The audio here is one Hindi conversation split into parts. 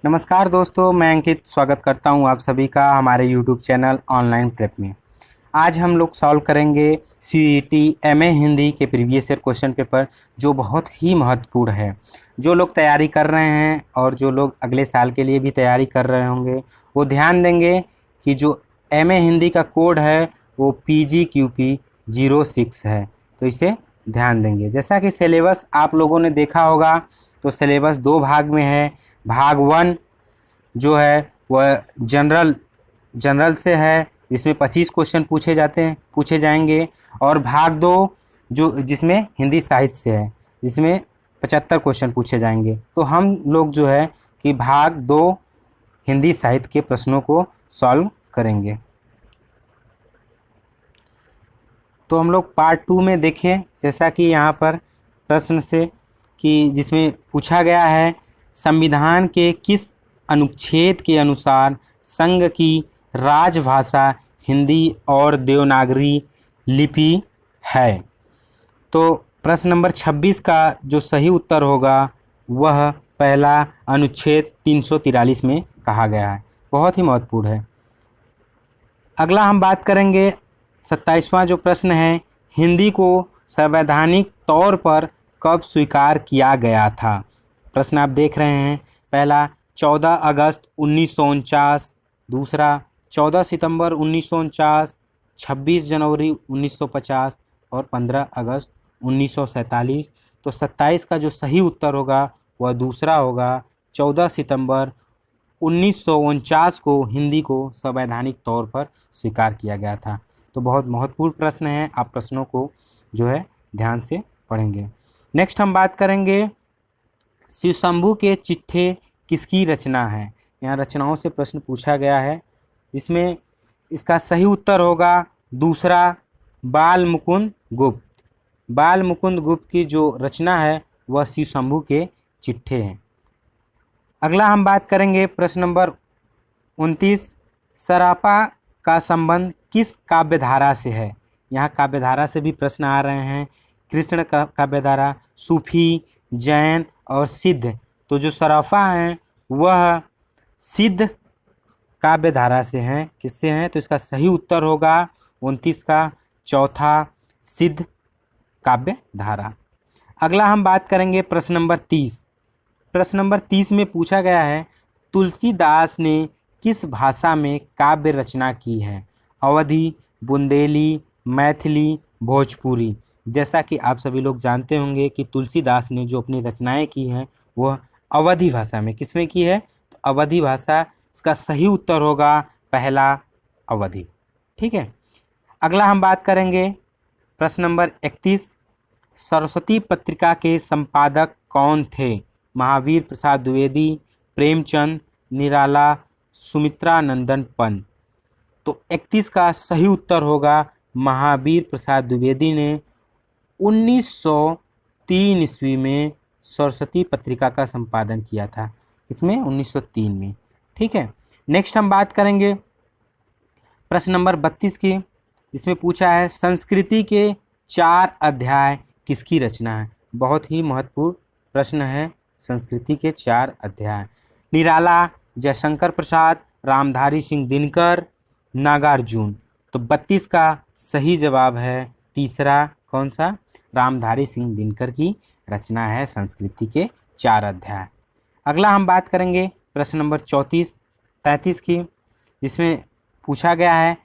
नमस्कार दोस्तों, मैं अंकित स्वागत करता हूं आप सभी का हमारे YouTube चैनल ऑनलाइन प्रेप में। आज हम लोग सॉल्व करेंगे CET MA हिंदी के प्रीवियस ईयर क्वेश्चन पेपर, जो बहुत ही महत्वपूर्ण है। जो लोग तैयारी कर रहे हैं और जो लोग अगले साल के लिए भी तैयारी कर रहे होंगे, वो ध्यान देंगे कि जो MA हिंदी का कोड है वो PGQP 06 है, तो इसे ध्यान देंगे। जैसा कि सिलेबस आप लोगों ने देखा होगा, तो सिलेबस 2 भाग में है। भाग 1 जो है वह जनरल से है, जिसमें 25 क्वेश्चन पूछे जाएंगे। और भाग 2 जो जिसमें हिंदी साहित्य से है, जिसमें 75 क्वेश्चन पूछे जाएंगे। तो हम लोग जो है कि भाग 2 हिंदी साहित्य के प्रश्नों को सॉल्व करेंगे। तो हम लोग पार्ट 2 में देखें, जैसा कि यहाँ पर प्रश्न से कि जिसमें पूछा गया है, संविधान के किस अनुच्छेद के अनुसार संघ की राजभाषा हिंदी और देवनागरी लिपि है। तो प्रश्न नंबर 26 का जो सही उत्तर होगा वह पहला अनुच्छेद 343 में कहा गया है, बहुत ही महत्वपूर्ण है। अगला हम बात करेंगे 27वां जो प्रश्न है, हिंदी को संवैधानिक तौर पर कब स्वीकार किया गया था। प्रश्न आप देख रहे हैं, पहला 14 अगस्त 1949, दूसरा 14 सितंबर 1949, 26 जनवरी 1950 और 15 अगस्त 1947। तो 27 का जो सही उत्तर होगा वह दूसरा होगा, 14 सितंबर 1949 को हिंदी को संवैधानिक तौर पर स्वीकार किया गया था। तो बहुत महत्वपूर्ण प्रश्न है, आप प्रश्नों को जो है ध्यान से पढ़ेंगे। नेक्स्ट हम बात करेंगे शिवशंभू के चिट्ठे किसकी रचना है। यहाँ रचनाओं से प्रश्न पूछा गया है, जिसमें इसका सही उत्तर होगा दूसरा, बाल मुकुंद गुप्त। बाल मुकुंद गुप्त की जो रचना है वह शिवशंभू के चिट्ठे हैं। अगला हम बात करेंगे प्रश्न नंबर 29, सरापा का संबंध किस काव्यधारा से है। यहाँ काव्यधारा से भी प्रश्न आ रहे हैं, कृष्ण काव्यधारा, सूफी, जैन और सिद्ध। तो जो सराफा हैं वह सिद्ध काव्यधारा से हैं। किससे हैं? तो इसका सही उत्तर होगा 29 का चौथा, सिद्ध काव्यधारा। अगला हम बात करेंगे प्रश्न नंबर 30। प्रश्न नंबर 30 में पूछा गया है, तुलसीदास ने किस भाषा में काव्य रचना की है। अवधी, बुंदेली, मैथिली, भोजपुरी। जैसा कि आप सभी लोग जानते होंगे कि तुलसीदास ने जो अपनी रचनाएं की हैं वह अवधी भाषा में, किसमें की है? तो अवधी भाषा। इसका सही उत्तर होगा पहला, अवधी। ठीक है। अगला हम बात करेंगे प्रश्न नंबर 31, सरस्वती पत्रिका के संपादक कौन थे। महावीर प्रसाद द्विवेदी, प्रेमचंद, निराला, सुमित्रा नंदन पंत। तो 31 का सही उत्तर होगा महावीर प्रसाद द्विवेदी ने 1903 ईस्वी में सरस्वती पत्रिका का संपादन किया था। इसमें 1903 में। ठीक है। नेक्स्ट हम बात करेंगे प्रश्न नंबर 32 की, जिसमें पूछा है, संस्कृति के 4 अध्याय किसकी रचना है। बहुत ही महत्वपूर्ण प्रश्न है, संस्कृति के 4 अध्याय। निराला, जयशंकर प्रसाद, रामधारी सिंह दिनकर, नागार्जुन। तो 32 का सही जवाब है तीसरा, कौन सा? रामधारी सिंह दिनकर की रचना है संस्कृति के 4 अध्याय। अगला हम बात करेंगे प्रश्न नंबर 33 की, जिसमें पूछा गया है,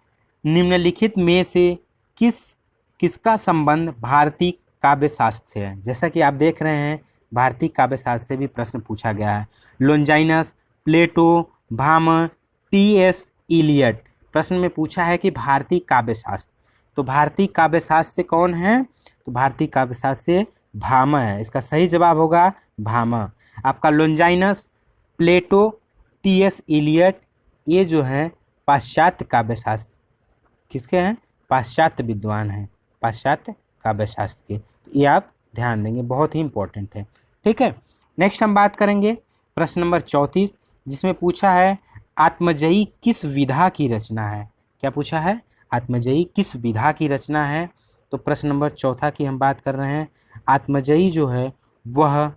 निम्नलिखित में से किसका संबंध भारतीय काव्य शास्त्र से है। जैसा कि आप देख रहे हैं, भारतीय काव्य शास्त्र से भी प्रश्न पूछा गया है। लॉन्जाइनस, प्लेटो, भामह, T.S. इलियट। प्रश्न में पूछा है कि भारतीय काव्य शास्त्र, तो भारतीय काव्य शास्त्र से कौन है? तो भारतीय काव्य शास्त्र से भामह है। इसका सही जवाब होगा भामह। आपका लॉन्जाइनस, प्लेटो, T.S. इलियट, ये जो है पाश्चात्य काव्य शास्त्र किसके हैं? पाश्चात्य विद्वान हैं, पाश्चात्य काव्य शास्त्र के। तो ये आप ध्यान देंगे, बहुत ही इंपॉर्टेंट है। ठीक है। नेक्स्ट हम बात करेंगे प्रश्न नंबर 34, जिसमें पूछा है, आत्मजयी किस विधा की रचना है। क्या पूछा है? आत्मजयी किस विधा की रचना है। तो प्रश्न नंबर 4 की हम बात कर रहे हैं। आत्मजयी जो है वह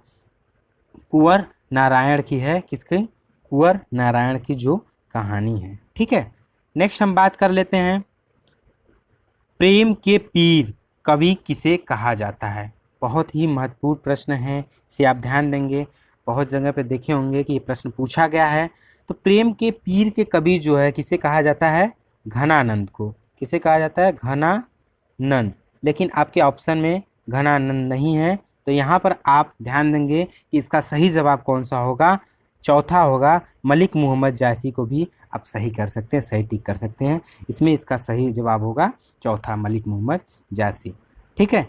कुंवर नारायण की है। किसकी? कुंवर नारायण की जो कहानी है। ठीक है, नेक्स्ट हम बात कर लेते हैं, प्रेम के पीर कवि किसे कहा जाता है। बहुत ही महत्वपूर्ण प्रश्न है, इसे आप ध्यान देंगे, बहुत जगह पे देखे होंगे कि ये प्रश्न पूछा गया है। तो प्रेम के पीर के कवि जो है किसे कहा जाता है, घनानंद को। किसे कहा जाता है, घनानंद। लेकिन आपके ऑप्शन में घनानंद नहीं है, तो यहाँ पर आप ध्यान देंगे कि इसका सही जवाब कौन सा होगा, चौथा होगा। मलिक मोहम्मद जायसी को भी आप सही कर सकते हैं, सही टिक कर सकते हैं। इसमें इसका सही जवाब होगा चौथा, मलिक मोहम्मद जायसी। ठीक है,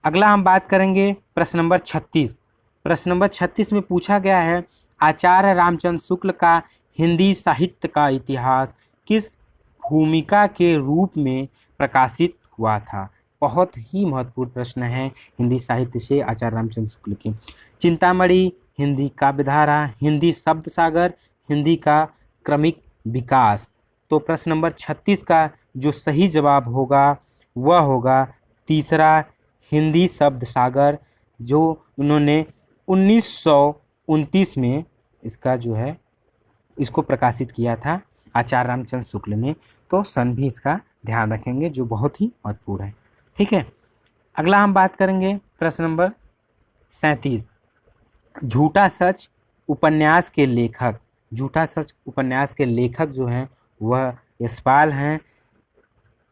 अगला हम बात करेंगे प्रश्न नंबर 36। प्रश्न नंबर 36 में पूछा गया है, आचार्य रामचंद्र शुक्ल का हिंदी साहित्य का इतिहास किस भूमिका के रूप में प्रकाशित हुआ था। बहुत ही महत्वपूर्ण प्रश्न है हिंदी साहित्य से आचार्य रामचंद्र शुक्ल की। चिंतामणि, हिंदी काव्यधारा, हिंदी शब्द सागर, हिंदी का क्रमिक विकास। तो प्रश्न नंबर 36 का जो सही जवाब होगा वह होगा तीसरा, हिंदी शब्द सागर, जो उन्होंने 1929 में इसका जो है इसको प्रकाशित किया था आचार्य रामचंद्र शुक्ल ने। तो सन भी इसका ध्यान रखेंगे, जो बहुत ही महत्वपूर्ण है। ठीक है, अगला हम बात करेंगे प्रश्न नंबर 37, झूठा सच उपन्यास के लेखक। झूठा सच उपन्यास के लेखक जो हैं वह यशपाल हैं।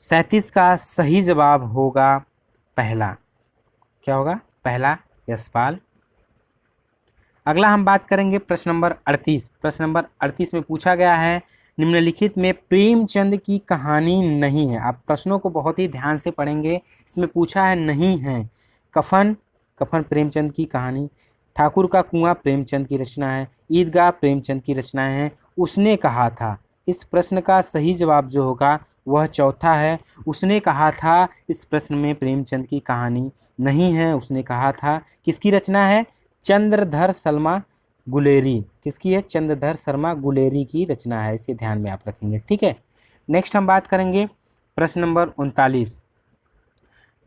37 का सही जवाब होगा पहला, क्या होगा, पहला, यशपाल। अगला हम बात करेंगे प्रश्न नंबर 38। प्रश्न नंबर 38 में पूछा गया है, निम्नलिखित में प्रेमचंद की कहानी नहीं है। आप प्रश्नों को बहुत ही ध्यान से पढ़ेंगे, इसमें पूछा है नहीं है। कफन, कफन प्रेमचंद की कहानी। ठाकुर का कुआं प्रेमचंद की रचना है। ईदगाह प्रेमचंद की रचनाएं हैं। उसने कहा था, इस प्रश्न का सही जवाब जो होगा वह चौथा है। उसने कहा था, इस प्रश्न में प्रेमचंद की कहानी नहीं है। उसने कहा था किसकी रचना है, चंद्रधर शर्मा गुलेरी। किसकी है, चंद्रधर शर्मा गुलेरी की रचना है, इसे ध्यान में आप रखेंगे। ठीक है, नेक्स्ट हम बात करेंगे प्रश्न नंबर 39।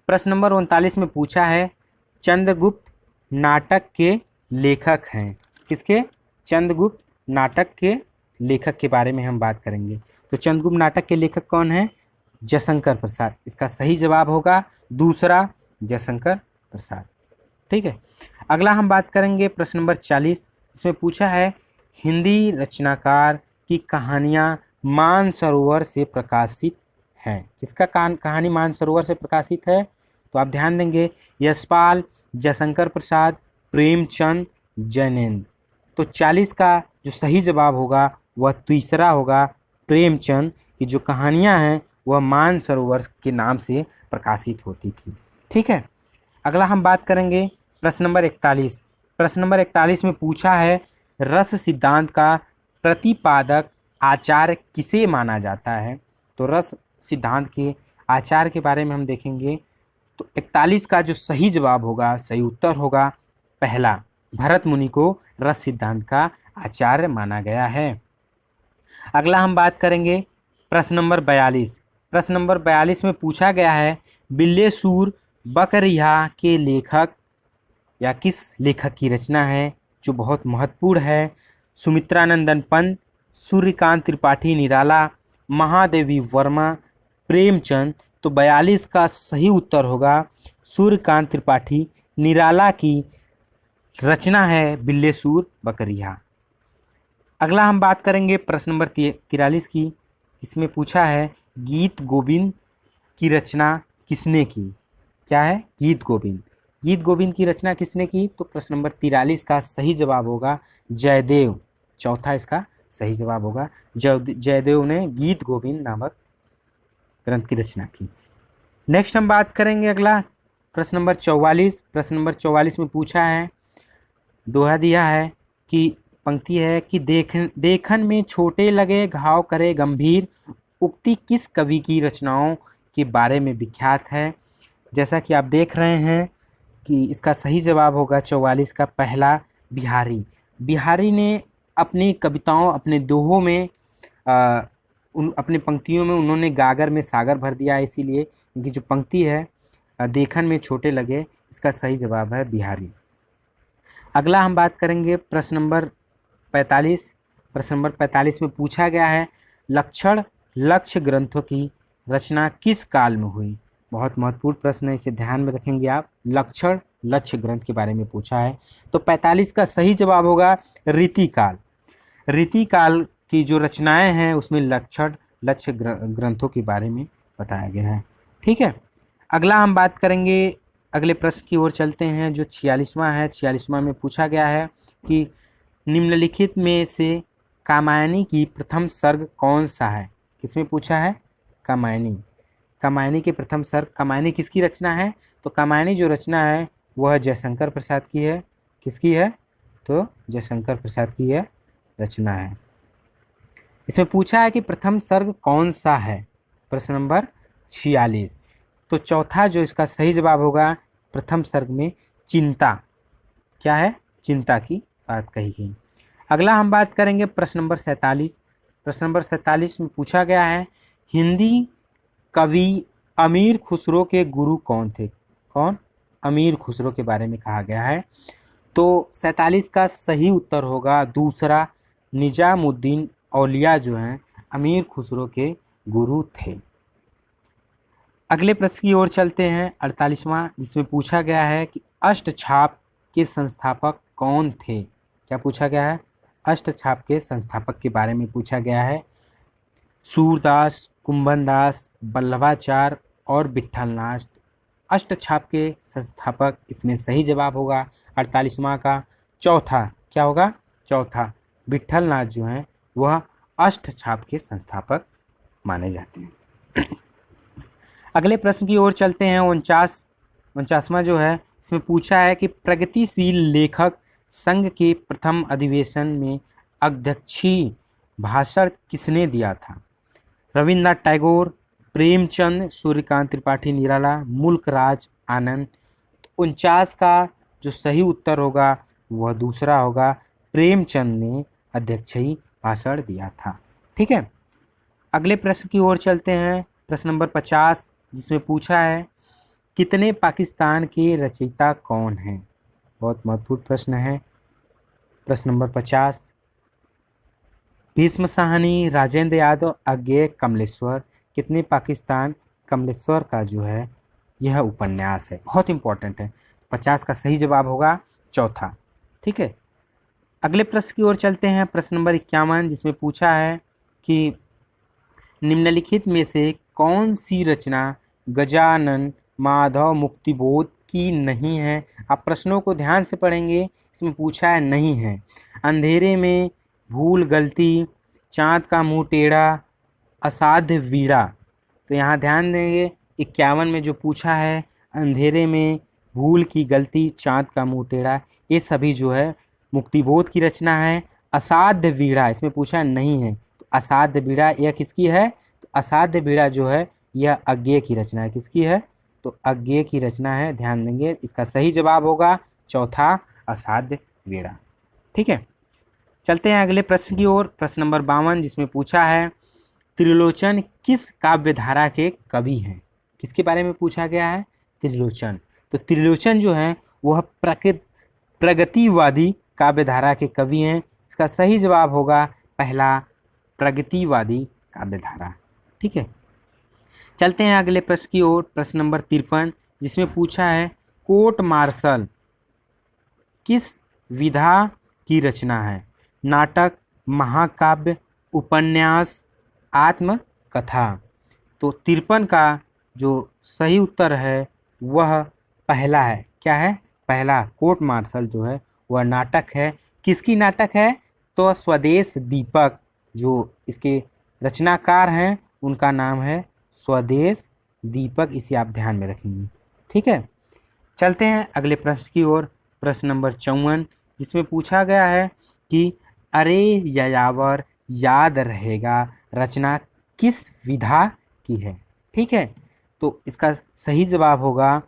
प्रश्न नंबर 39 में पूछा है, चंद्रगुप्त नाटक के लेखक हैं। किसके, चंद्रगुप्त नाटक के लेखक के बारे में हम बात करेंगे। तो चंद्रगुप्त नाटक के लेखक कौन है, जयशंकर प्रसाद। इसका सही जवाब होगा दूसरा, जयशंकर प्रसाद। ठीक है, अगला हम बात करेंगे प्रश्न नंबर 40। इसमें पूछा है, हिंदी रचनाकार की कहानियाँ मानसरोवर से प्रकाशित हैं। किसका कहानी मानसरोवर से प्रकाशित है, तो आप ध्यान देंगे, यशपाल, जयशंकर प्रसाद, प्रेमचंद, जैनेन्द्र। तो 40 का जो सही जवाब होगा वह तीसरा होगा, प्रेमचंद की जो कहानियाँ हैं वह मानसरोवर के नाम से प्रकाशित होती थी। ठीक है, अगला हम बात करेंगे प्रश्न नंबर 41। प्रश्न नंबर 41 में पूछा है, रस सिद्धांत का प्रतिपादक आचार्य किसे माना जाता है। तो रस सिद्धांत के आचार्य के बारे में हम देखेंगे। तो 41 का जो सही जवाब होगा, सही उत्तर होगा पहला, भरत मुनि को रस सिद्धांत का आचार्य माना गया है। अगला हम बात करेंगे प्रश्न नंबर 42। प्रश्न नंबर 42 में पूछा गया है, बिल्लेसूर बकरिया के लेखक या किस लेखक की रचना है, जो बहुत महत्वपूर्ण है। सुमित्रानंदन पंत, सूर्यकांत त्रिपाठी निराला, महादेवी वर्मा, प्रेमचंद। तो 42 का सही उत्तर होगा सूर्यकांत त्रिपाठी निराला की रचना है बिल्लेसूर बकरिया। अगला हम बात करेंगे प्रश्न नंबर 43 की। इसमें पूछा है, गीत गोविंद की रचना किसने की। क्या है, गीत गोविंद। गीत गोविंद की रचना किसने की, तो प्रश्न नंबर 43 का सही जवाब होगा जयदेव। चौथा इसका सही जवाब होगा, जयदेव ने गीत गोविंद नामक ग्रंथ की रचना की। नेक्स्ट हम बात करेंगे अगला प्रश्न नंबर 44। प्रश्न नंबर 44 में पूछा है, दोहा दिया है कि पंक्ति है कि देखन में छोटे लगे घाव करे गंभीर। उक्ति किस कवि की रचनाओं के बारे में विख्यात है। जैसा कि आप देख रहे हैं कि इसका सही जवाब होगा 44 का पहला, बिहारी। बिहारी ने अपनी कविताओं, अपने दोहों में अपने पंक्तियों में उन्होंने गागर में सागर भर दिया है, इसीलिए इनकी जो पंक्ति है देखन में छोटे लगे, इसका सही जवाब है बिहारी। अगला हम बात करेंगे प्रश्न नंबर 45। प्रश्न नंबर 45 में पूछा गया है लक्षण लक्ष्य ग्रंथों की रचना किस काल में हुई। बहुत महत्वपूर्ण प्रश्न है, इसे ध्यान में रखेंगे आप। लक्षण लक्ष्य ग्रंथ के बारे में पूछा है, तो 45 का सही जवाब होगा रीतिकाल। रीतिकाल की जो रचनाएं हैं उसमें लक्षण लक्ष्य ग्रंथों के बारे में बताया गया है। ठीक है, अगला हम बात करेंगे, अगले प्रश्न की ओर चलते हैं जो 46वां है। 46वां में पूछा गया है कि निम्नलिखित में से कामायनी की प्रथम सर्ग कौन सा है। किसमें पूछा है? कामायनी। कामायनी के प्रथम सर्ग, कामायनी किसकी रचना है? तो कामायनी जो रचना है वह जयशंकर प्रसाद की है। किसकी है? तो जयशंकर प्रसाद की यह रचना है। इसमें पूछा है कि प्रथम सर्ग कौन सा है, प्रश्न नंबर 46। तो चौथा जो इसका सही जवाब होगा प्रथम सर्ग में चिंता, क्या है? चिंता की बात कही गई। अगला हम बात करेंगे प्रश्न नंबर 47। प्रश्न नंबर 47 में पूछा गया है हिंदी कवि अमीर खुसरो के गुरु कौन थे। कौन? अमीर खुसरो के बारे में कहा गया है। तो 47 का सही उत्तर होगा दूसरा, निजामुद्दीन औलिया जो हैं अमीर खुसरो के गुरु थे। अगले प्रश्न की ओर चलते हैं, 48वां, जिसमें पूछा गया है कि अष्टछाप के संस्थापक कौन थे। क्या पूछा गया है? अष्टछाप के संस्थापक के बारे में पूछा गया है। सूरदास, कुंभनदास, वल्लभाचार्य और विट्ठलनाथ। अष्टछाप के संस्थापक, इसमें सही जवाब होगा 48वां का चौथा। क्या होगा? चौथा, विट्ठलनाथ जो हैं वह अष्टछाप के संस्थापक माने जाते हैं। अगले प्रश्न की ओर चलते हैं, 49वां जो है इसमें पूछा है कि प्रगतिशील लेखक संघ के प्रथम अधिवेशन में अध्यक्षीय भाषण किसने दिया था। रविन्द्रनाथ टैगोर, प्रेमचंद, सूर्यकांत त्रिपाठी निराला, मुल्क राज आनंद। 49 का जो सही उत्तर होगा वह दूसरा होगा, प्रेमचंद ने अध्यक्षीय भाषण दिया था। ठीक है, अगले प्रश्न की ओर चलते हैं, प्रश्न नंबर 50, जिसमें पूछा है कितने पाकिस्तान के रचयिता कौन हैं। बहुत महत्वपूर्ण प्रश्न है। प्रश्न नंबर 50, भीष्म साहनी, राजेंद्र यादव, अज्ञेय, कमलेश्वर। कितने पाकिस्तान, कमलेश्वर का जो है यह उपन्यास है, बहुत इंपॉर्टेंट है। 50 का सही जवाब होगा चौथा। ठीक है, अगले प्रश्न की ओर चलते हैं, प्रश्न नंबर 51, जिसमें पूछा है कि निम्नलिखित में से कौन सी रचना गजानन माधव मुक्तिबोध की नहीं है। आप प्रश्नों को ध्यान से पढ़ेंगे, इसमें पूछा है नहीं है। अंधेरे में, भूल गलती, चाँद का मुंह टेढ़ा, असाध्य वीड़ा। तो यहाँ ध्यान देंगे 51 में जो पूछा है अंधेरे में, भूल की गलती, चाँद का मुंह टेढ़ा, ये सभी जो है मुक्तिबोध की रचना है। असाध्य वीड़ा इसमें पूछा नहीं है, तो असाध्य वीड़ा यह किसकी है? तो असाध्य वीड़ा जो है यह अज्ञेय की रचना है। किसकी है? तो अज्ञेय की रचना है, ध्यान देंगे। इसका सही जवाब होगा चौथा, असाध्य वीड़ा। ठीक है, चलते हैं अगले प्रश्न की ओर, प्रश्न नंबर 52, जिसमें पूछा है त्रिलोचन किस काव्यधारा के कवि हैं। किसके बारे में पूछा गया है? त्रिलोचन। तो त्रिलोचन जो है वह प्रगतिवादी काव्यधारा के कवि हैं। इसका सही जवाब होगा पहला, प्रगतिवादी काव्यधारा। ठीक है, चलते हैं अगले प्रश्न की ओर, प्रश्न नंबर 53, जिसमें पूछा है कोर्ट मार्शल किस विधा की रचना है। नाटक, महाकाव्य, उपन्यास, आत्मकथा। तो 53 का जो सही उत्तर है वह पहला है। क्या है? पहला, कोर्ट मार्शल जो है वह नाटक है। किसकी नाटक है? तो स्वदेश दीपक, जो इसके रचनाकार हैं उनका नाम है स्वदेश दीपक, इसे आप ध्यान में रखेंगे। ठीक है, चलते हैं अगले प्रश्न की ओर, प्रश्न नंबर 54, जिसमें पूछा गया है कि अरे यायावर याद रहेगा रचना किस विधा की है। ठीक है, तो इसका सही जवाब होगा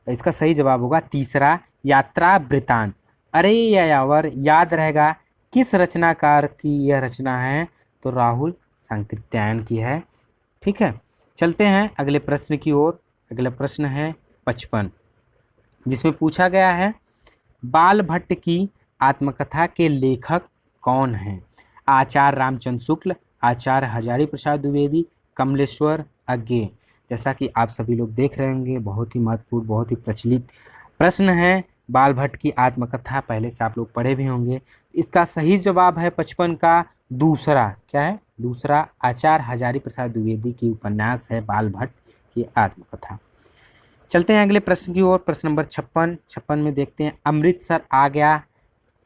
इसका सही जवाब होगा तीसरा, यात्रा वृतांत। अरे यायावर याद रहेगा किस रचनाकार की यह रचना है? तो राहुल सांकृत्यायन की है। ठीक है, चलते हैं अगले प्रश्न की ओर। अगला प्रश्न है 55, जिसमें पूछा गया है बाल भट्ट की आत्मकथा के लेखक कौन हैं? आचार्य रामचंद्र शुक्ल, आचार्य हजारी प्रसाद द्विवेदी, कमलेश्वर अज्ञे। जैसा कि आप सभी लोग देख रहे होंगे, बहुत ही महत्वपूर्ण, बहुत ही प्रचलित प्रश्न है। बाल भट्ट की आत्मकथा पहले से आप लोग पढ़े भी होंगे। इसका सही जवाब है 55 का दूसरा। क्या है? दूसरा। आचार्य हजारी प्रसाद द्विवेदी की उपन्यास है बाल भट्ट की आत्मकथा। चलते हैं अगले प्रश्न की ओर। प्रश्न नंबर 56 में देखते हैं, अमृतसर आ गया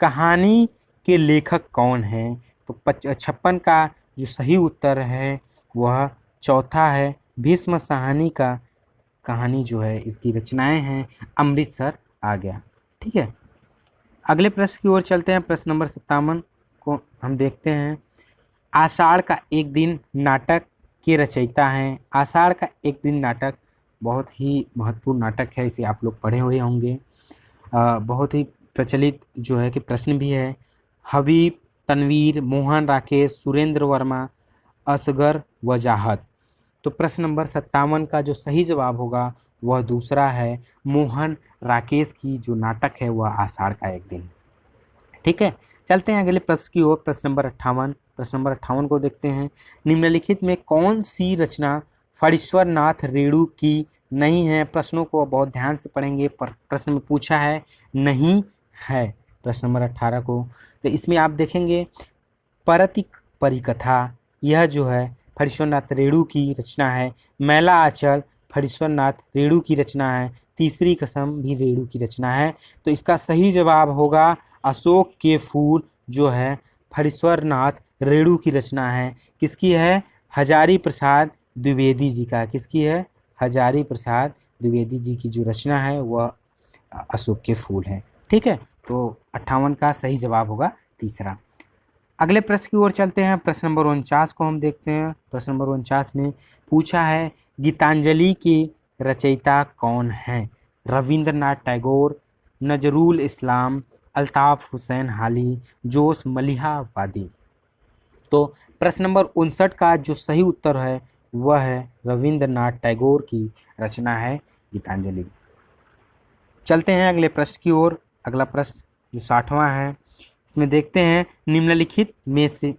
कहानी के लेखक कौन हैं? तो 56 का जो सही उत्तर है वह चौथा है। भीष्म साहनी का कहानी जो है, इसकी रचनाएं हैं अमृतसर आ गया। ठीक है, अगले प्रश्न की ओर चलते हैं। प्रश्न नंबर 57 को हम देखते हैं, आषाढ़ का एक दिन नाटक के रचयिता हैं। आषाढ़ का एक दिन नाटक बहुत ही महत्वपूर्ण नाटक है, इसे आप लोग पढ़े हुए होंगे। बहुत ही प्रचलित जो है कि प्रश्न भी है। हबीब, तनवीर, मोहन, राकेश, सुरेंद्र वर्मा, असगर, वजाहत। तो प्रश्न नंबर 57 का जो सही जवाब होगा वह दूसरा है। मोहन राकेश की जो नाटक है वह आषाढ़ का एक दिन। ठीक है, चलते हैं अगले प्रश्न की ओर। प्रश्न नंबर 58। प्रश्न नंबर 58 को देखते हैं, निम्नलिखित में कौन सी रचना फणीश्वर नाथ रेणु की नहीं है? प्रश्नों को बहुत ध्यान से पढ़ेंगे। प्रश्न में पूछा है नहीं है, प्रश्न नंबर 18 को। तो इसमें आप देखेंगे परतिक परिकथा, यह जो है फणीश्वर नाथ रेणु की रचना है। मैला आंचल फणीश्वर नाथ रेणु की रचना है। तीसरी कसम भी रेणु की रचना है। तो इसका सही जवाब होगा अशोक के फूल, जो है फणीश्वर नाथ रेणु की रचना है। किसकी है? हजारी प्रसाद द्विवेदी जी का। किसकी है? हजारी प्रसाद द्विवेदी जी की जो रचना है वह अशोक के फूल है। ठीक है, तो 58 का सही जवाब होगा तीसरा। अगले प्रश्न की ओर चलते हैं। प्रश्न नंबर 49 को हम देखते हैं। प्रश्न नंबर 49 में पूछा है, गीतांजलि के रचयिता कौन हैं? रविंद्रनाथ टैगोर, नजरुल इस्लाम, अल्ताफ हुसैन हाली, जोश मलिहाबादी। तो प्रश्न नंबर 59 का जो सही उत्तर है वह है रविंद्रनाथ टैगोर की रचना है गीतांजलि। चलते हैं अगले प्रश्न की ओर। अगला प्रश्न जो 60वां है, इसमें देखते हैं, निम्नलिखित में से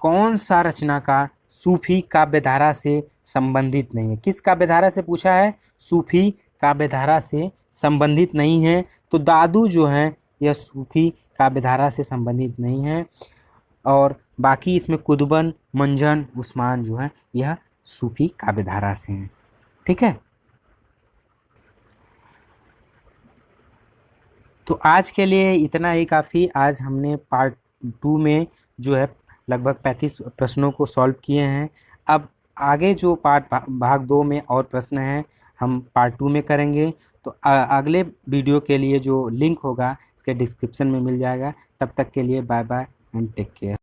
कौन सा रचनाकार सूफी काव्यधारा से संबंधित नहीं है? किस काव्यधारा से पूछा है? सूफी काव्यधारा से संबंधित नहीं है। तो दादू जो है यह सूफी काव्यधारा से संबंधित नहीं है, और बाकी इसमें कुतुबन, मंजन, उस्मान जो है यह सूफी काव्यधारा से हैं। ठीक है, तो आज के लिए इतना ही काफ़ी। आज हमने पार्ट 2 में जो है लगभग 35 प्रश्नों को सॉल्व किए हैं। अब आगे जो भाग 2 में और प्रश्न हैं हम पार्ट 2 में करेंगे। तो अगले वीडियो के लिए जो लिंक होगा इसके डिस्क्रिप्शन में मिल जाएगा। तब तक के लिए bye bye and take care.